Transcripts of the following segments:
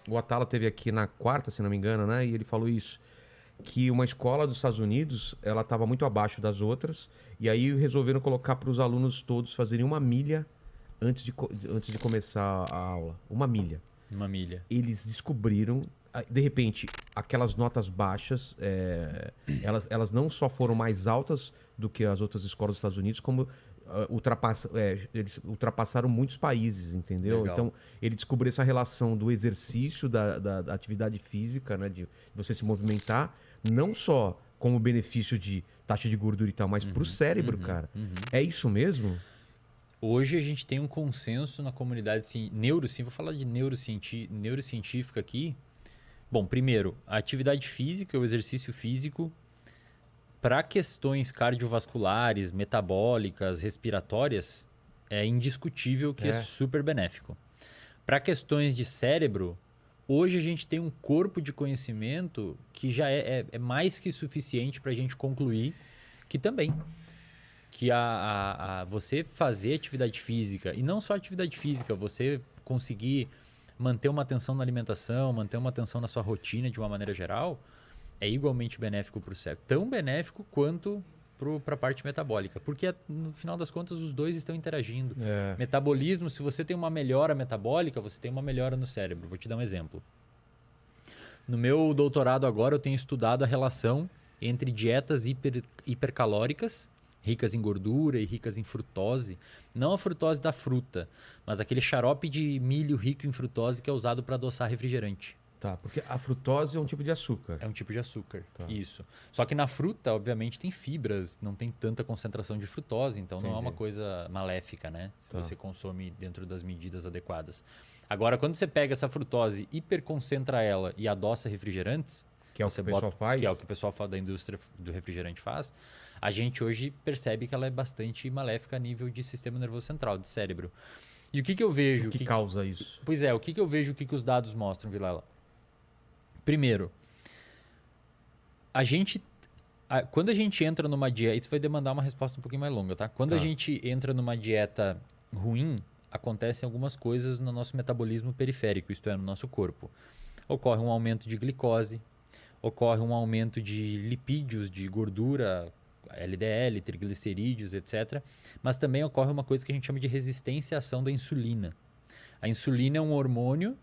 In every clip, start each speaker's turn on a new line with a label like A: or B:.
A: O Atala teve aqui na quarta, se não me engano, né? E ele falou isso. Que uma escola dos Estados Unidos, ela estava muito abaixo das outras. E aí resolveram colocar para os alunos todos fazerem 1 milha antes de começar a aula. 1 milha.
B: Uma milha.
A: Eles descobriram, de repente, aquelas notas baixas, elas não só foram mais altas do que as outras escolas dos Estados Unidos, como eles ultrapassaram muitos países, entendeu?
B: Legal.
A: Então, ele descobriu essa relação do exercício, da atividade física, né, de você se movimentar, não só como benefício de taxa de gordura e tal, mas pro cérebro, cara. É isso mesmo?
B: Hoje a gente tem um consenso na comunidade vou falar de neurocientífica aqui. Bom, primeiro, a atividade física, o exercício físico, para questões cardiovasculares, metabólicas, respiratórias, é indiscutível que é super benéfico. Para questões de cérebro, hoje a gente tem um corpo de conhecimento que já é mais que suficiente para a gente concluir que também. Que você fazer atividade física, e não só atividade física, você conseguir manter uma atenção na alimentação, manter uma atenção na sua rotina de uma maneira geral, é igualmente benéfico para o cérebro. Tão benéfico quanto para a parte metabólica. Porque, no final das contas, os dois estão interagindo. Metabolismo, se você tem uma melhora metabólica, você tem uma melhora no cérebro. Vou te dar um exemplo. No meu doutorado agora, eu tenho estudado a relação entre dietas hipercalóricas, ricas em gordura e ricas em frutose. Não a frutose da fruta, mas aquele xarope de milho rico em frutose que é usado para adoçar refrigerante.
A: Tá, porque a frutose é um tipo de açúcar.
B: É um tipo de açúcar, isso. Só que na fruta, obviamente, tem fibras, não tem tanta concentração de frutose, então não é uma coisa maléfica, né? Se você consome dentro das medidas adequadas. Agora, quando você pega essa frutose, hiperconcentra ela e adoça refrigerantes,
A: que é o que o pessoal faz?
B: Que é o que o pessoal da indústria do refrigerante faz, a gente hoje percebe que ela é bastante maléfica a nível de sistema nervoso central, de cérebro. E o que eu vejo...
A: O que causa isso?
B: Pois é, o que eu vejo, o que os dados mostram, Vilela? Primeiro, quando a gente entra numa dieta... Isso vai demandar uma resposta um pouquinho mais longa, tá? Quando a gente entra numa dieta ruim, acontecem algumas coisas no nosso metabolismo periférico, isto é, no nosso corpo. Ocorre um aumento de glicose, ocorre um aumento de lipídios, de gordura, LDL, triglicerídeos, etc. Mas também ocorre uma coisa que a gente chama de resistência à ação da insulina. A insulina é um hormônio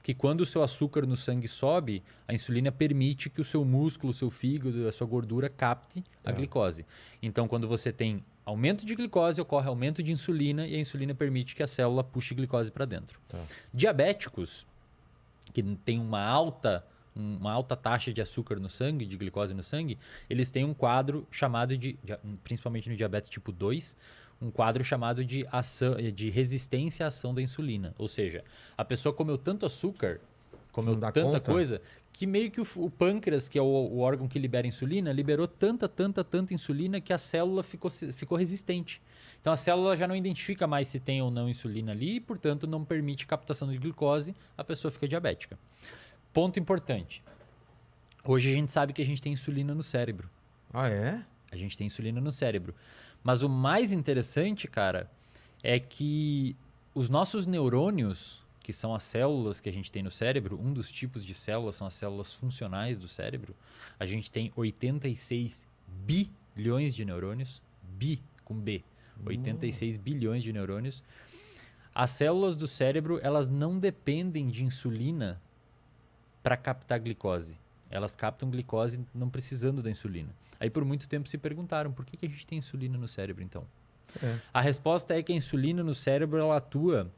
B: que, quando o seu açúcar no sangue sobe, a insulina permite que o seu músculo, o seu fígado, a sua gordura capte a glicose. Então, quando você tem aumento de glicose, ocorre aumento de insulina e a insulina permite que a célula puxe glicose para dentro. Diabéticos, que tem uma alta taxa de açúcar no sangue, de glicose no sangue, eles têm um quadro chamado principalmente no diabetes tipo 2, um quadro chamado de resistência à ação da insulina. Ou seja, a pessoa comeu tanto açúcar, comeu tanta coisa, que meio que o pâncreas, que é o órgão que libera insulina, liberou tanta insulina que a célula ficou resistente. Então a célula já não identifica mais se tem ou não insulina ali e, portanto, não permite captação de glicose, a pessoa fica diabética. Ponto importante. Hoje a gente sabe que a gente tem insulina no cérebro.
A: Ah, é?
B: A gente tem insulina no cérebro. Mas o mais interessante, cara, é que os nossos neurônios, que são as células que a gente tem no cérebro, um dos tipos de células são as células funcionais do cérebro. A gente tem 86 bilhões de neurônios. Com B. 86 bilhões de neurônios. As células do cérebro, elas não dependem de insulina para captar glicose. Elas captam glicose não precisando da insulina. Aí por muito tempo se perguntaram por que a gente tem insulina no cérebro então? A resposta é que a insulina no cérebro ela atua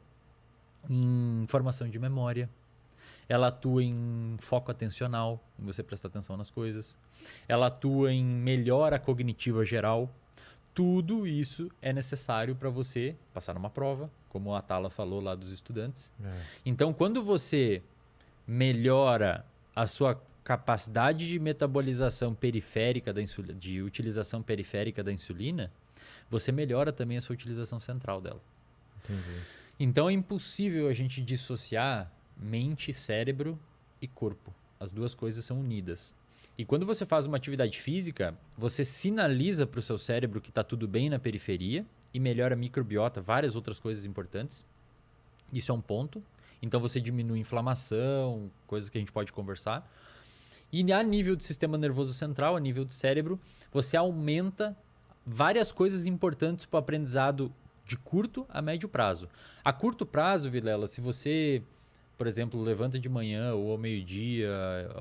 B: em formação de memória, ela atua em foco atencional, em você prestar atenção nas coisas, ela atua em melhora cognitiva geral. Tudo isso é necessário para você passar numa prova, como a Atala falou lá dos estudantes. Então quando você melhora a sua capacidade de metabolização periférica da insulina, de utilização periférica da insulina, você melhora também a sua utilização central dela.
A: Entendi.
B: Então é impossível a gente dissociar mente, cérebro e corpo. As duas coisas são unidas. E quando você faz uma atividade física, você sinaliza para o seu cérebro que está tudo bem na periferia e melhora a microbiota, várias outras coisas importantes. Isso é um ponto. Então você diminui inflamação, coisas que a gente pode conversar. E a nível do sistema nervoso central, a nível do cérebro, você aumenta várias coisas importantes para o aprendizado de curto a médio prazo. A curto prazo, Vilela, se você, por exemplo, levanta de manhã ou ao meio-dia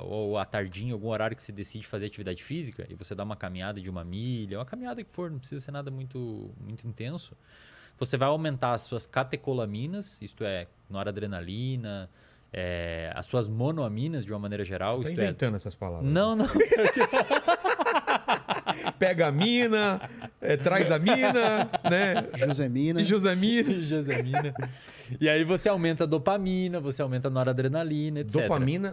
B: ou à tardinha, algum horário que você decide fazer atividade física e você dá uma caminhada de 1 milha, uma caminhada que for, não precisa ser nada muito intenso, você vai aumentar as suas catecolaminas, isto é, noradrenalina, as suas monoaminas de uma maneira geral.
A: Você tá inventando essas palavras.
B: Não.
A: Pega a mina, traz a mina, né?
B: Josemina. E aí você aumenta a dopamina, você aumenta a noradrenalina, etc.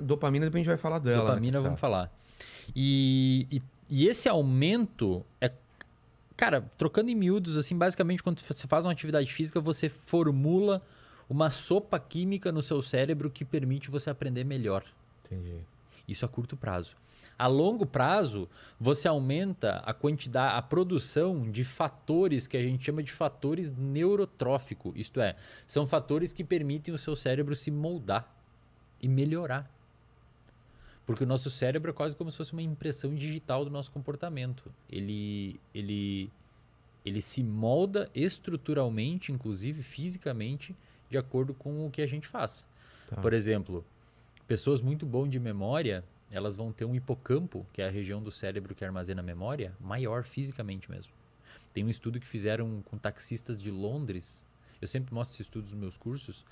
A: Dopamina depois a gente vai falar dela.
B: Dopamina, né? Vamos falar. E esse aumento cara, trocando em miúdos, assim, basicamente quando você faz uma atividade física, você formula uma sopa química no seu cérebro que permite você aprender melhor.
A: Entendi.
B: Isso a curto prazo. A longo prazo, você aumenta a quantidade, a produção de fatores que a gente chama de fatores neurotróficos. Isto é, são fatores que permitem o seu cérebro se moldar e melhorar. Porque o nosso cérebro é quase como se fosse uma impressão digital do nosso comportamento. Ele se molda estruturalmente, inclusive fisicamente, de acordo com o que a gente faz. Tá. Por exemplo, pessoas muito boas de memória, elas vão ter um hipocampo, que é a região do cérebro que armazena a memória, maior fisicamente mesmo. Tem um estudo que fizeram com taxistas de Londres. Eu sempre mostro esses estudos nos meus cursos,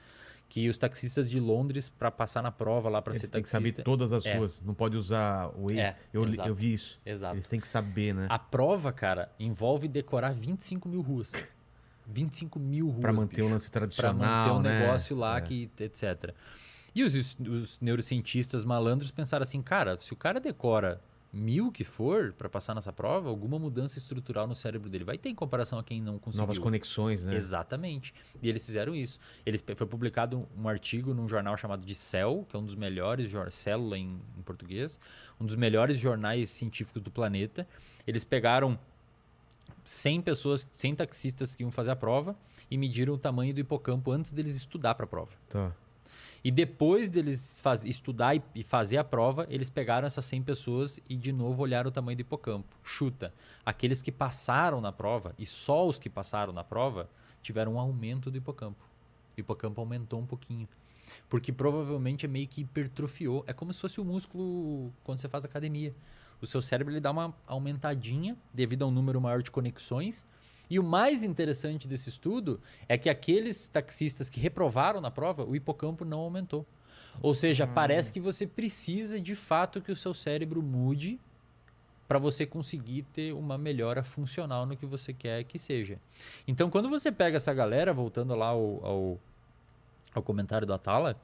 B: que os taxistas de Londres, para passar na prova lá, para ser taxista...
A: Eles têm que saber todas as ruas, não pode usar o Waze. Eu vi isso.
B: Exato.
A: Eles têm que saber, né?
B: A prova, cara, envolve decorar 25 mil ruas. 25 mil ruas,
A: para manter o lance tradicional,
B: para manter
A: né?
B: Negócio lá, etc. E os neurocientistas malandros pensaram assim, cara, se o cara decora 1000 que for para passar nessa prova, alguma mudança estrutural no cérebro dele vai ter em comparação a quem não conseguiu.
A: Novas conexões, né?
B: Exatamente. E eles fizeram isso. Foi publicado um artigo num jornal chamado de Cell, que é um dos melhores, Célula em português, um dos melhores jornais científicos do planeta. Eles pegaram 100 pessoas, 100 taxistas que iam fazer a prova e mediram o tamanho do hipocampo antes deles estudar para a prova.
A: Tá.
B: E depois deles estudar e fazer a prova, eles pegaram essas 100 pessoas e de novo olharam o tamanho do hipocampo. Chuta, aqueles que passaram na prova, e só os que passaram na prova, tiveram um aumento do hipocampo. O hipocampo aumentou um pouquinho. Porque provavelmente meio que hipertrofiou. É como se fosse o músculo quando você faz academia. O seu cérebro ele dá uma aumentadinha devido a um número maior de conexões. E o mais interessante desse estudo é que aqueles taxistas que reprovaram na prova, o hipocampo não aumentou. Ou seja, parece que você precisa de fato que o seu cérebro mude para você conseguir ter uma melhora funcional no que você quer que seja. Então, quando você pega essa galera, voltando lá ao comentário da Atala,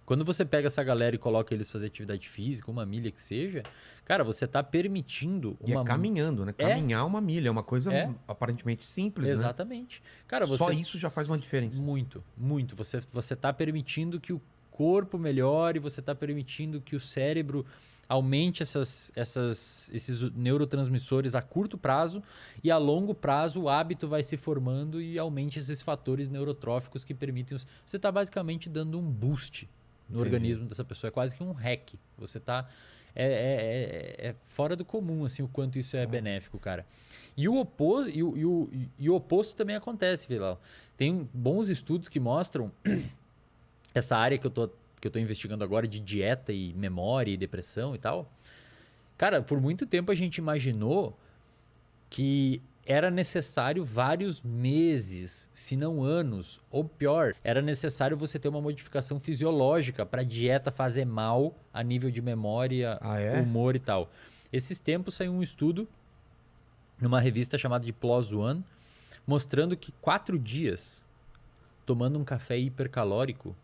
B: quando você pega essa galera e coloca eles fazer atividade física, 1 milha que seja, cara, você está permitindo...
A: E é caminhando, né? Caminhar 1 milha é uma coisa aparentemente simples,
B: Exatamente.
A: Né?
B: Cara,
A: só isso já faz uma diferença.
B: Muito, muito. Você está permitindo que o corpo melhore, você está permitindo que o cérebro aumente esses neurotransmissores a curto prazo e a longo prazo o hábito vai se formando e aumente esses fatores neurotróficos que permitem... Você está basicamente dando um boost no organismo dessa pessoa. É quase que um hack. Você está... É fora do comum assim, o quanto isso é benéfico, cara. E o oposto também acontece, Vilela. Tem bons estudos que mostram essa área que eu tô investigando agora de dieta e memória e depressão e tal. Cara, por muito tempo a gente imaginou que era necessário vários meses, se não anos, ou pior, era necessário você ter uma modificação fisiológica para a dieta fazer mal a nível de memória, humor e tal. Esses tempos saiu um estudo numa revista chamada de PLOS ONE, mostrando que 4 dias tomando um café hipercalórico,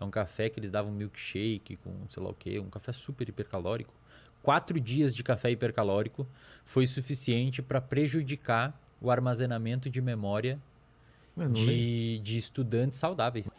B: é um café que eles davam milkshake com sei lá o quê, um café super hipercalórico, 4 dias de café hipercalórico foi suficiente para prejudicar o armazenamento de memória de estudantes saudáveis.